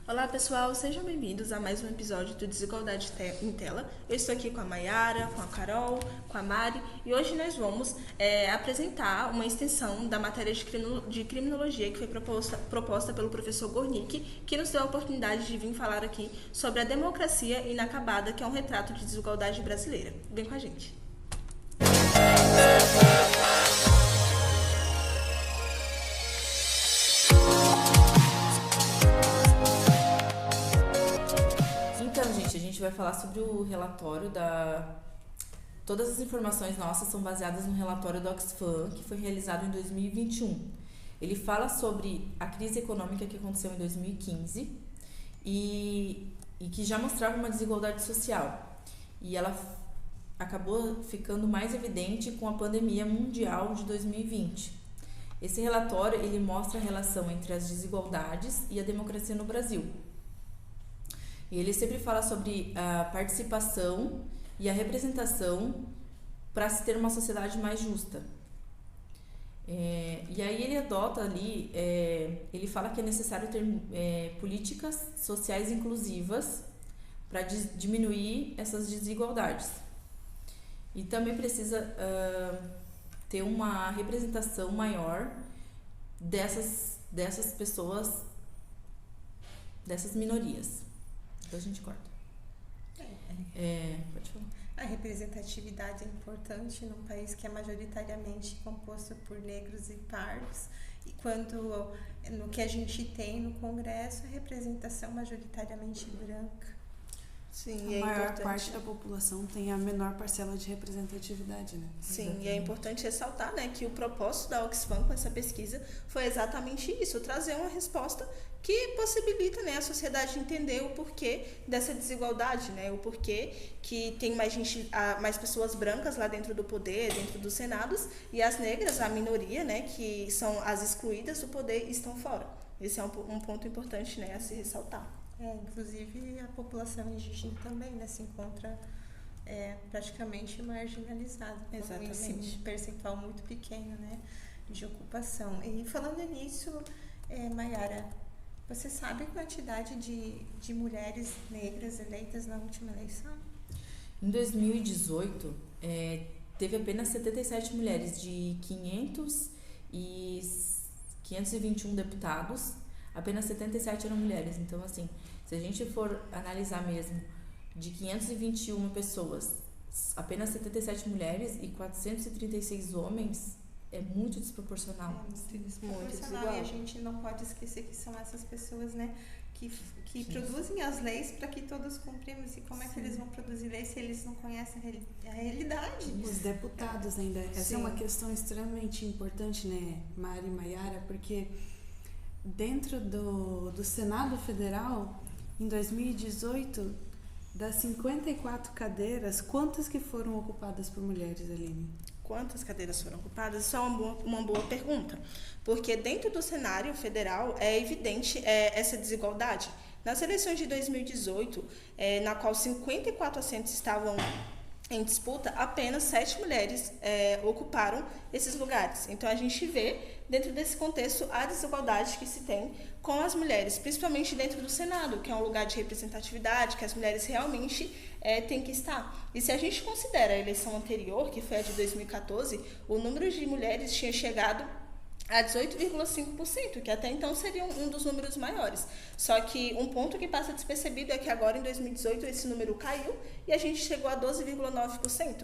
Olá pessoal, sejam bem-vindos a mais um episódio do Desigualdade em Tela. Eu estou aqui com a Mayara, com a Carol, com a Mari e hoje nós vamos apresentar uma extensão da matéria de criminologia que foi proposta pelo professor Gornick, que nos deu a oportunidade de vir falar aqui sobre a democracia inacabada, que é um retrato de desigualdade brasileira. Vem com a gente. A gente vai falar sobre o relatório da... Todas as informações nossas são baseadas no relatório do Oxfam, que foi realizado em 2021. Ele fala sobre a crise econômica que aconteceu em 2015 e que já mostrava uma desigualdade social. E ela acabou ficando mais evidente com a pandemia mundial de 2020. Esse relatório ele mostra a relação entre as desigualdades e a democracia no Brasil. E ele sempre fala sobre a participação e a representação para se ter uma sociedade mais justa. E aí ele adota ali, ele fala que é necessário ter políticas sociais inclusivas para diminuir essas desigualdades. E também precisa ter uma representação maior dessas pessoas, dessas minorias. Então a gente corta. Pode falar. A representatividade é importante num país que é majoritariamente composto por negros e pardos. E quando no que a gente tem no Congresso, a representação majoritariamente branca. Sim, a maior parte da população tem a menor parcela de representatividade, né? Sim, exatamente. E é importante ressaltar, né, que o propósito da Oxfam com essa pesquisa foi exatamente isso, trazer uma resposta que possibilita, né, a sociedade entender o porquê dessa desigualdade, né, o porquê que tem mais pessoas brancas lá dentro do poder, dentro dos senados, e as negras, a minoria, né, que são as excluídas do poder, estão fora. Esse é um ponto importante, né, a se ressaltar. Inclusive a população indígena também, né, se encontra praticamente marginalizada. Exatamente. Um percentual muito pequeno, né, de ocupação. E falando nisso, Mayara, você sabe a quantidade de mulheres negras eleitas na última eleição? Em 2018, teve apenas 77 mulheres de 521 deputados, apenas 77 eram mulheres. Então, assim, se a gente for analisar mesmo, de 521 pessoas, apenas 77 mulheres e 436 homens, é muito desproporcional. Muito desproporcional. E a gente não pode esquecer que são essas pessoas, né, que produzem as leis para que todos cumprimos. E como é que eles vão produzir leis se eles não conhecem a realidade? Os deputados ainda. Essa é uma questão extremamente importante, né, Mari e Mayara, porque dentro do Senado Federal, em 2018, das 54 cadeiras, quantas que foram ocupadas por mulheres, Aline? Quantas cadeiras foram ocupadas? Isso é uma boa pergunta, porque dentro do cenário federal é evidente essa desigualdade. Nas eleições de 2018, na qual 54 assentos estavam em disputa, apenas 7 mulheres ocuparam esses lugares. Então, a gente vê, dentro desse contexto, a desigualdade que se tem com as mulheres, principalmente dentro do Senado, que é um lugar de representatividade, que as mulheres realmente têm que estar. E se a gente considera a eleição anterior, que foi a de 2014, o número de mulheres tinha chegado a 18,5%, que até então seria um dos números maiores. Só que um ponto que passa despercebido é que agora, em 2018, esse número caiu e a gente chegou a 12,9%,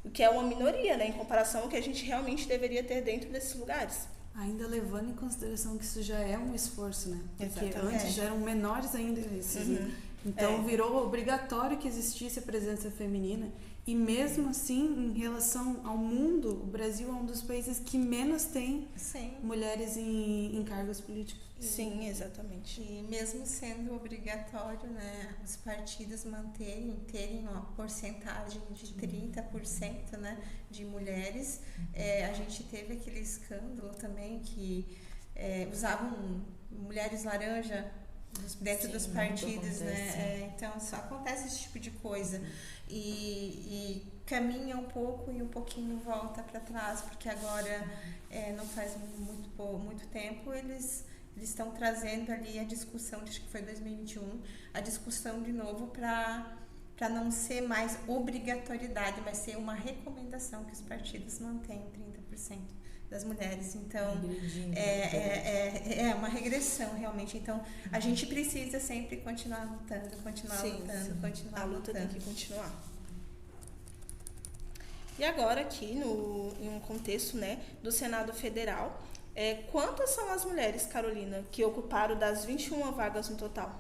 o que é uma minoria, né, em comparação ao que a gente realmente deveria ter dentro desses lugares. Ainda levando em consideração que isso já é um esforço, né? Porque Exatamente. Antes já eram menores ainda esses. Então virou obrigatório que existisse a presença feminina. E mesmo assim, em relação ao mundo, o Brasil é um dos países que menos tem mulheres em cargos políticos. Sim, exatamente. E mesmo sendo obrigatório, né, os partidos terem uma porcentagem de 30%, né, de mulheres, a gente teve aquele escândalo também que usavam mulheres laranja dentro dos partidos, né? Então só acontece esse tipo de coisa e caminha um pouco e um pouquinho volta para trás, porque agora não faz muito tempo eles eles estão trazendo ali a discussão, acho que foi 2021, a discussão de novo para não ser mais obrigatoriedade, mas ser uma recomendação que os partidos mantenham 30% das mulheres. Então, é uma regressão, realmente. Então, a gente precisa sempre continuar lutando, continuar lutando. A luta tem que continuar. E agora aqui, em um contexto, né, do Senado Federal, quantas são as mulheres, Carolina, que ocuparam das 21 vagas no total?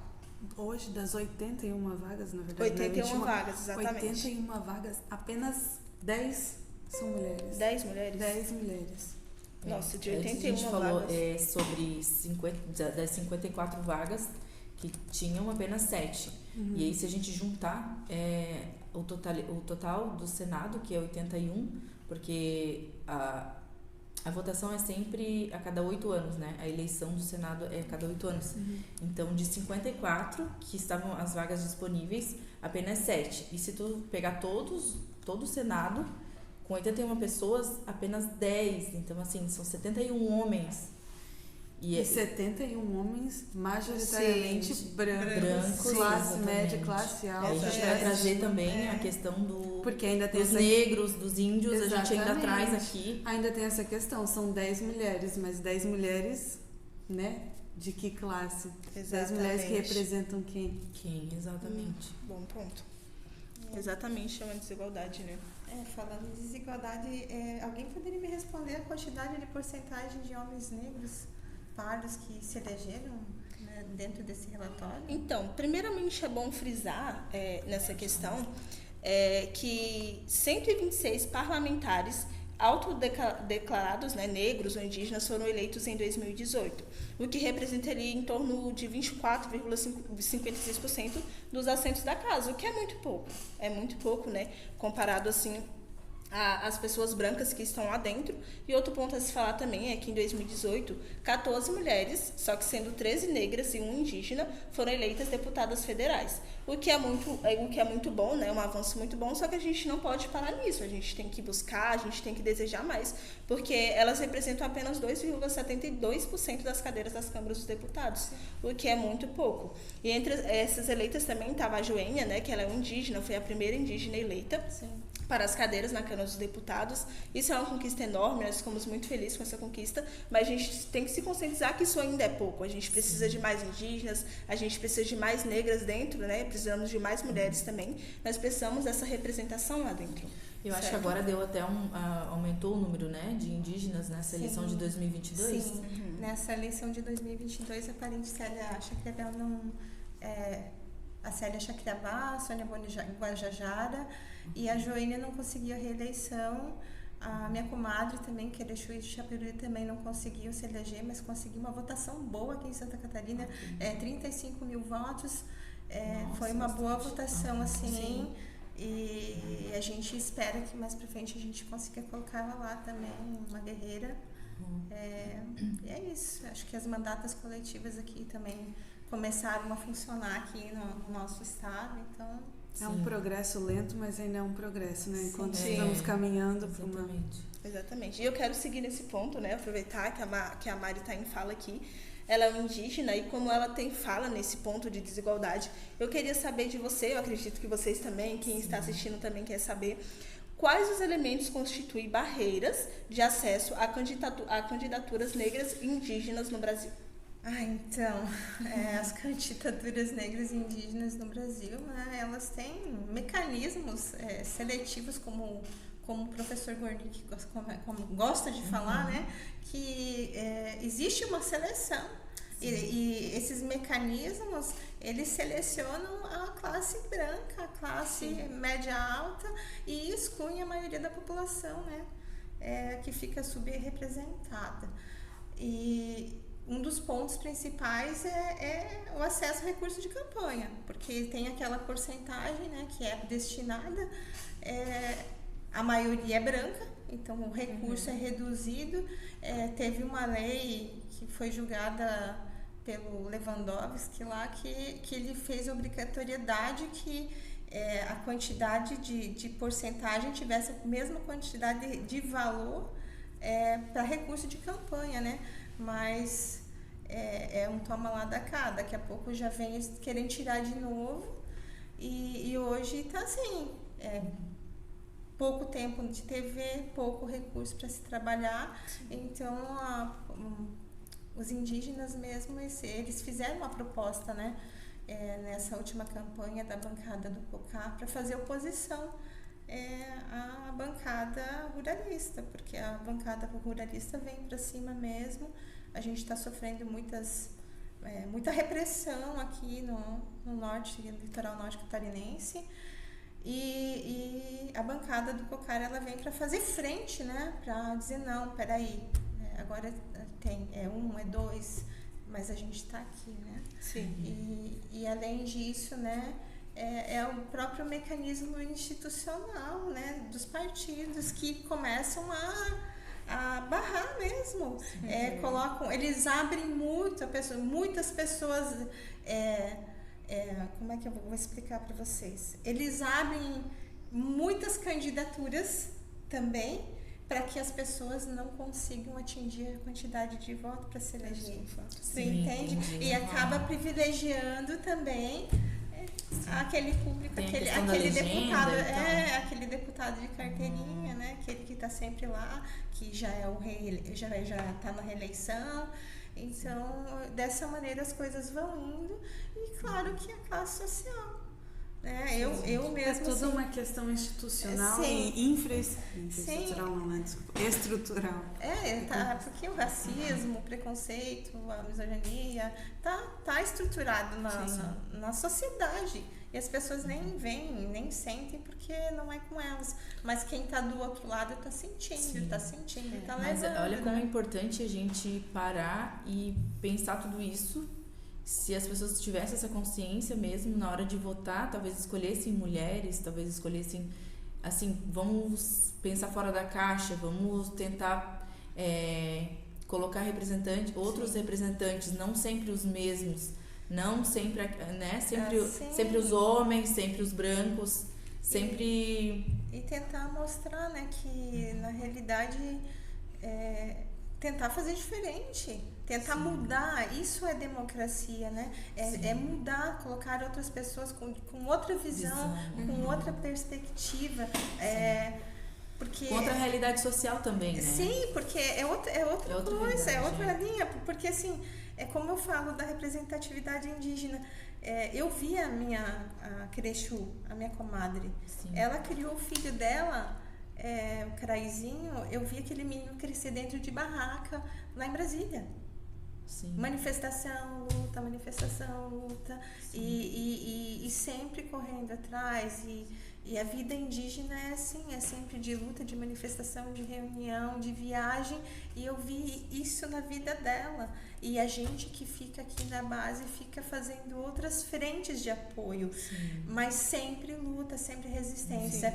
Hoje, das 81 vagas, na verdade. 81 vagas, exatamente. 81 vagas, apenas 10 são mulheres. 10 mulheres? 10 mulheres. Nossa, de 81 vagas. A gente falou sobre das 54 vagas, que tinham apenas 7. Uhum. E aí, se a gente juntar o total do Senado, que é 81, porque a votação é sempre a cada 8 anos, né? A eleição do Senado é a cada 8 anos. Uhum. Então, de 54 que estavam as vagas disponíveis, apenas 7. E se tu pegar todo o Senado, com 81 pessoas, apenas 10. Então, assim, são 71 homens. E 71 homens, majoritariamente brancos, classe média, classe alta. A gente vai trazer também a questão porque ainda tem dos negros, dos índios, Exatamente. A gente ainda traz aqui. Ainda tem essa questão, são 10 mulheres, mas 10 mulheres, né? De que classe? Exatamente. 10 mulheres que representam quem? Quem, exatamente. Bom ponto. Exatamente, é uma desigualdade, né? Falando em desigualdade, alguém poderia me responder a quantidade de porcentagem de homens negros pardos que se elegeram, né, dentro desse relatório? Então, primeiramente é bom frisar nessa questão que 126 parlamentares autodeclarados, né, negros ou indígenas foram eleitos em 2018, o que representaria em torno de 24,56% dos assentos da casa, o que é muito pouco, né, comparado assim as pessoas brancas que estão lá dentro. E outro ponto a se falar também é que em 2018, 14 mulheres, só que sendo 13 negras e 1 indígena, foram eleitas deputadas federais. O que é muito bom, né? Um avanço muito bom, só que a gente não pode parar nisso. A gente tem que buscar, a gente tem que desejar mais, porque elas representam apenas 2,72% das cadeiras das câmaras dos deputados, o que é muito pouco. E entre essas eleitas também estava a Joênia, né? Que ela é uma indígena, foi a primeira indígena eleita. Sim. Para as cadeiras na Câmara dos Deputados. Isso é uma conquista enorme, nós ficamos muito felizes com essa conquista, mas a gente tem que se conscientizar que isso ainda é pouco. A gente precisa de mais indígenas, a gente precisa de mais negras dentro, né? Precisamos de mais mulheres também. Nós precisamos dessa representação lá dentro. Eu acho que agora deu até aumentou o número, né, de indígenas nessa eleição de 2022. Sim, nessa eleição de 2022, a parente Célia Chacriabá a Célia Chacriabá, a Sônia Boni Guajajara, e a Joênia não conseguiu a reeleição. A minha comadre também, que é de Chuí de Chapiruri, também não conseguiu se eleger, mas conseguiu uma votação boa aqui em Santa Catarina, 35 mil votos. Nossa, foi uma boa votação, assim, e a gente espera que mais pra frente a gente consiga colocar ela lá também, uma guerreira. E é isso, acho que as mandatas coletivas aqui também começaram a funcionar aqui no nosso estado, então... É um progresso lento, mas ainda é um progresso, né? Enquanto estamos caminhando para uma... Exatamente. E eu quero seguir nesse ponto, né? Aproveitar que a Mari está em fala aqui. Ela é uma indígena e como ela tem fala nesse ponto de desigualdade, eu queria saber de você, eu acredito que vocês também, quem está assistindo também quer saber, quais os elementos constituem barreiras de acesso a candidaturas negras e indígenas no Brasil? Então, as candidaturas negras e indígenas no Brasil, né, elas têm mecanismos seletivos, como o professor Gornick gosta de falar, né, que existe uma seleção e esses mecanismos, eles selecionam a classe branca, a classe média alta e excluem a maioria da população, né, que fica subrepresentada. E um dos pontos principais é o acesso a recursos de campanha, porque tem aquela porcentagem, né, que é destinada, a maioria é branca, então o recurso é reduzido. Teve uma lei que foi julgada pelo Lewandowski lá, que ele fez obrigatoriedade que a quantidade de porcentagem tivesse a mesma quantidade de valor para recurso de campanha, né? Mas é um toma lá da cá. Daqui a pouco já vem querendo tirar de novo. E hoje tá assim, pouco tempo de TV, pouco recurso para se trabalhar. Então, os indígenas mesmo, eles fizeram uma proposta, né, nessa última campanha da bancada do COCAR para fazer oposição à bancada ruralista, porque a bancada ruralista vem para cima mesmo. A gente está sofrendo muita repressão aqui no norte, litoral norte catarinense. E a bancada do COCAR, ela vem para fazer frente, né? Para dizer, não, peraí, agora tem, é 2, mas a gente está aqui, né? Sim. E além disso, né? É o próprio mecanismo institucional, né? Dos partidos que começam a barrar mesmo. Eles abrem muitas pessoas... como é que eu vou explicar para vocês? Eles abrem muitas candidaturas também para que as pessoas não consigam atingir a quantidade de votos para se eleger. Você entende? Entendi. E acaba privilegiando também aquele público, aquele deputado, aquele deputado de carteirinha, né? Aquele que está sempre lá, que já é o rei, já está na reeleição. Então, dessa maneira as coisas vão indo, e claro que a classe social, né? Eu mesmo... É toda uma questão institucional e infraestrutural, não é? Desculpa, estrutural. Porque o racismo, o preconceito, a misoginia, tá estruturado na sociedade. E as pessoas nem veem, nem sentem, porque não é com elas. Mas quem está do outro lado está sentindo, está levando. Olha como é importante a gente parar e pensar tudo isso. Se as pessoas tivessem essa consciência mesmo, na hora de votar, talvez escolhessem mulheres, talvez escolhessem, assim, vamos pensar fora da caixa, vamos tentar colocar outros representantes, não sempre os mesmos. Não sempre, né? Sempre os homens, sempre os brancos, sempre... E tentar mostrar, né, que na realidade tentar fazer diferente, tentar mudar, isso é democracia, né? É mudar, colocar outras pessoas com outra visão. Com outra perspectiva, porque... Com outra realidade social também, né? Sim, porque é outra coisa, é outra linha, porque assim... É como eu falo da representatividade indígena. Eu vi a Querexu, a minha comadre. Sim. Ela criou o filho dela, o Craizinho. Eu vi aquele menino crescer dentro de barraca lá em Brasília. Sim. Manifestação, luta. E sempre correndo atrás. E a vida indígena é assim, é sempre de luta, de manifestação, de reunião, de viagem. E eu vi isso na vida dela. E a gente que fica aqui na base fica fazendo outras frentes de apoio. Sim. Mas sempre luta, sempre resistência.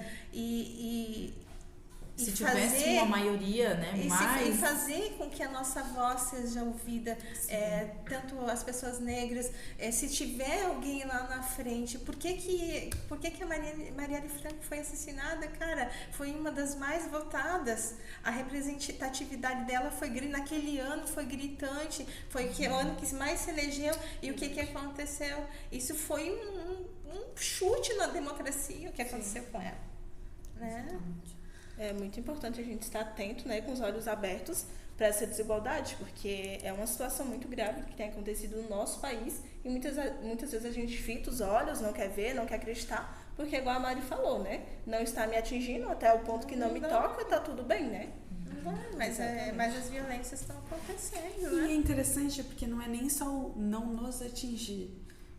Se tivesse uma maioria, né? E fazer com que a nossa voz seja ouvida, tanto as pessoas negras, se tiver alguém lá na frente, por que a Marielle Franco foi assassinada, cara? Foi uma das mais votadas, a representatividade dela naquele ano foi gritante, foi o ano que mais se elegeu, e o que aconteceu? Isso foi um chute na democracia, o que aconteceu com ela, né? Exatamente. É muito importante a gente estar atento, né, com os olhos abertos para essa desigualdade, porque é uma situação muito grave que tem acontecido no nosso país e muitas vezes a gente fita os olhos, não quer ver, não quer acreditar, porque igual a Mari falou, né, não está me atingindo até o ponto que não me toca, tá tudo bem, né? Mas as violências estão acontecendo, né? E é interessante porque não é nem só o não nos atingir.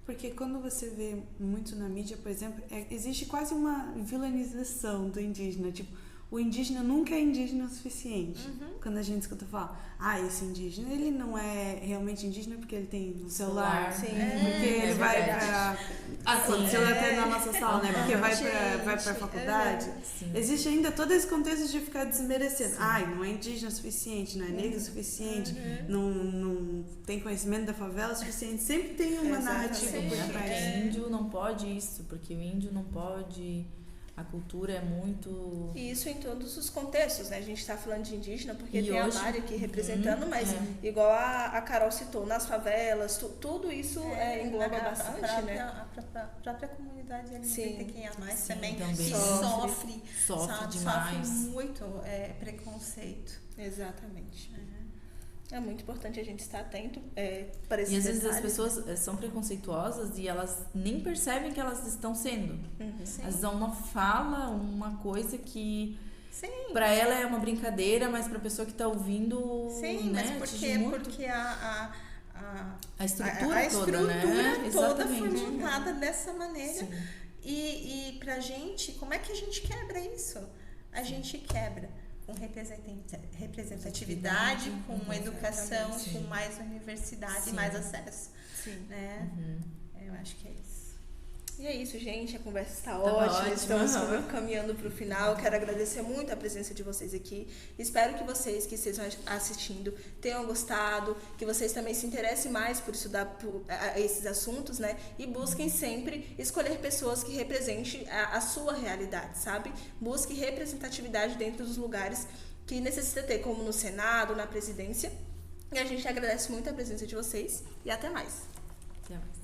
Porque quando você vê muito na mídia, por exemplo, existe quase uma vilanização do indígena, tipo, o indígena nunca é indígena o suficiente. Quando a gente escuta falar, esse indígena, ele não é realmente indígena porque ele tem um celular. Sim. Porque ele vai pra... Aconteceu até na nossa sala, né? Porque vai pra faculdade. Existe ainda todo esse contexto de ficar desmerecendo. Não é indígena o suficiente, não é negro o suficiente, não tem conhecimento da favela o suficiente. Sempre tem uma narrativa por trás. Porque índio não pode isso, porque o índio não pode... A cultura é muito... E isso em todos os contextos, né? A gente está falando de indígena porque E tem hoje- a Mari aqui representando, mas é. igual a Carol citou, nas favelas, tudo isso engloba bastante, né? A própria comunidade LGBTQIA+, Sim, também também. sofre Demais. muito preconceito. Exatamente. É muito importante a gente estar atento para esses E às vezes as detalhes, pessoas são preconceituosas e elas nem percebem que elas estão sendo. Sim. Às vezes é uma fala, uma coisa que Sim. pra ela é uma brincadeira, mas pra pessoa que tá ouvindo, Sim, né, mas por atinge quê? muito. Porque A estrutura a toda, né? estrutura toda foi Exatamente. montada dessa maneira. Sim. E pra gente, como é que a gente quebra isso? A gente quebra com representatividade, com educação, Sim. com mais universidade Sim. e mais acesso. Sim. Né? Eu acho que é isso. E é isso, gente. A conversa está Tava ótima. ótima. Estamos caminhando para o final. Quero agradecer muito a presença de vocês aqui. Espero que vocês que estejam assistindo tenham gostado, que vocês também se interessem mais por estudar esses assuntos, né? E busquem sempre escolher pessoas que representem a sua realidade, sabe? Busque representatividade dentro dos lugares que necessita ter, como no Senado, na presidência. E a gente agradece muito a presença de vocês e até mais. Até mais.